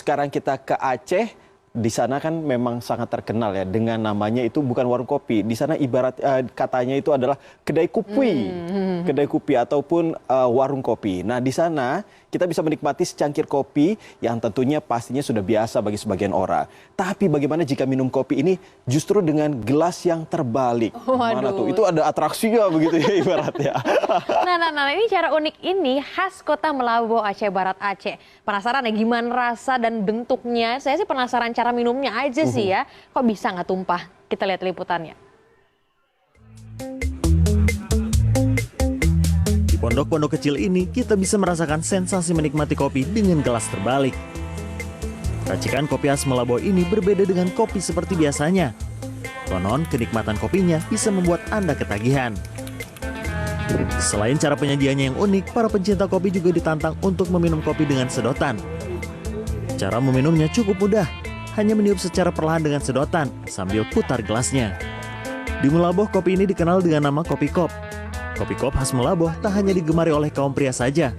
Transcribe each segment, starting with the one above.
Sekarang kita ke Aceh. Di sana kan memang sangat terkenal ya dengan namanya itu bukan warung kopi. Di sana ibarat katanya itu adalah kedai kopi, kedai kopi ataupun warung kopi. Nah di sana kita bisa menikmati secangkir kopi yang tentunya pastinya sudah biasa bagi sebagian orang. Tapi bagaimana jika minum kopi ini justru dengan gelas yang terbalik? Mana tuh? Itu ada atraksinya begitu ya ibaratnya. Nah, ini cara unik ini khas kota Meulaboh, Aceh Barat, Aceh. Penasaran ya gimana rasa dan bentuknya? Saya sih penasaran cara minumnya aja sih ya. Kok bisa nggak tumpah? Kita lihat liputannya. Di pondok-pondok kecil ini kita bisa merasakan sensasi menikmati kopi dengan gelas terbalik. Racikan kopi khas Meulaboh ini berbeda dengan kopi seperti biasanya. Konon kenikmatan kopinya bisa membuat Anda ketagihan. Selain cara penyajiannya yang unik, para pencinta kopi juga ditantang untuk meminum kopi dengan sedotan. Cara meminumnya cukup mudah, hanya meniup secara perlahan dengan sedotan sambil putar gelasnya. Di Meulaboh, kopi ini dikenal dengan nama kopi kop. Kopi kop khas Meulaboh tak hanya digemari oleh kaum pria saja.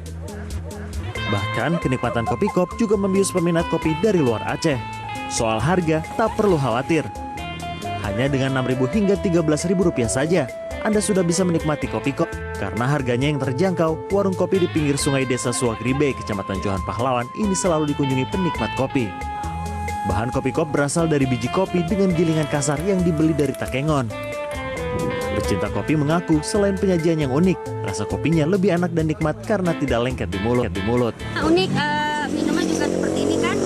Bahkan kenikmatan kopi kop juga membius peminat kopi dari luar Aceh. Soal harga tak perlu khawatir. Hanya dengan Rp6.000 hingga Rp13.000 saja, Anda sudah bisa menikmati kopi kop. Karena harganya yang terjangkau, warung kopi di pinggir sungai Desa Suagribe, Kecamatan Johan Pahlawan ini selalu dikunjungi penikmat kopi. Bahan kopi kop berasal dari biji kopi dengan gilingan kasar yang dibeli dari Takengon. Pecinta kopi mengaku selain penyajian yang unik, rasa kopinya lebih enak dan nikmat karena tidak lengket di mulut. Unik, minumnya juga seperti ini kan,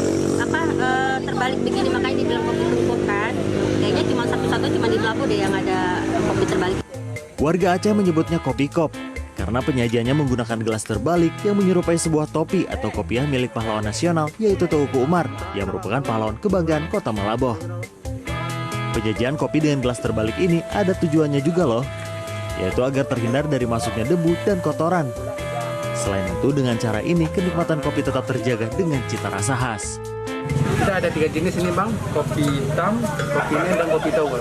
terbalik begini, makanya dibilang kopi tumpuk kan. Kayaknya cuma satu-satu cuma di Meulaboh deh yang ada kopi terbalik. Warga Aceh menyebutnya kopi kop karena penyajiannya menggunakan gelas terbalik yang menyerupai sebuah topi atau kopiah milik pahlawan nasional, yaitu Teuku Umar yang merupakan pahlawan kebanggaan kota Meulaboh. Penyajian kopi dengan gelas terbalik ini ada tujuannya juga loh, yaitu agar terhindar dari masuknya debu dan kotoran. Selain itu, dengan cara ini kenikmatan kopi tetap terjaga dengan cita rasa khas. Kita ada 3 jenis ini bang, kopi hitam, kopi nen, dan kopi tower.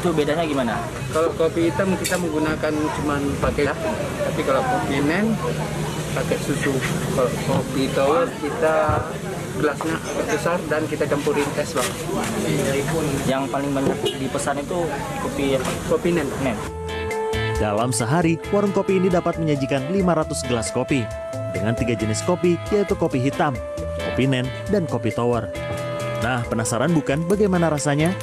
Itu bedanya gimana? Kalau kopi hitam kita menggunakan cuman pakai, tapi kalau kopi nen pakai susu. Kalau kopi tower kita gelasnya besar dan kita campurin es bang. Yang paling banyak dipesan itu kopi apa? Kopi nen. Dalam sehari, warung kopi ini dapat menyajikan 500 gelas kopi dengan 3 jenis kopi, yaitu kopi hitam, kopi nen, dan kopi tower. Nah, penasaran bukan bagaimana rasanya?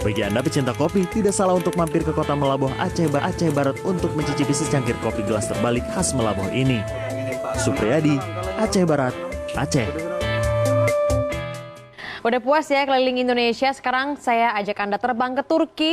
Bagi Anda pecinta kopi, tidak salah untuk mampir ke kota Meulaboh, Aceh Barat untuk mencicipi secangkir kopi gelas terbalik khas Meulaboh ini. Supriyadi, Aceh Barat, Aceh. Udah puas ya keliling Indonesia, sekarang saya ajak Anda terbang ke Turki.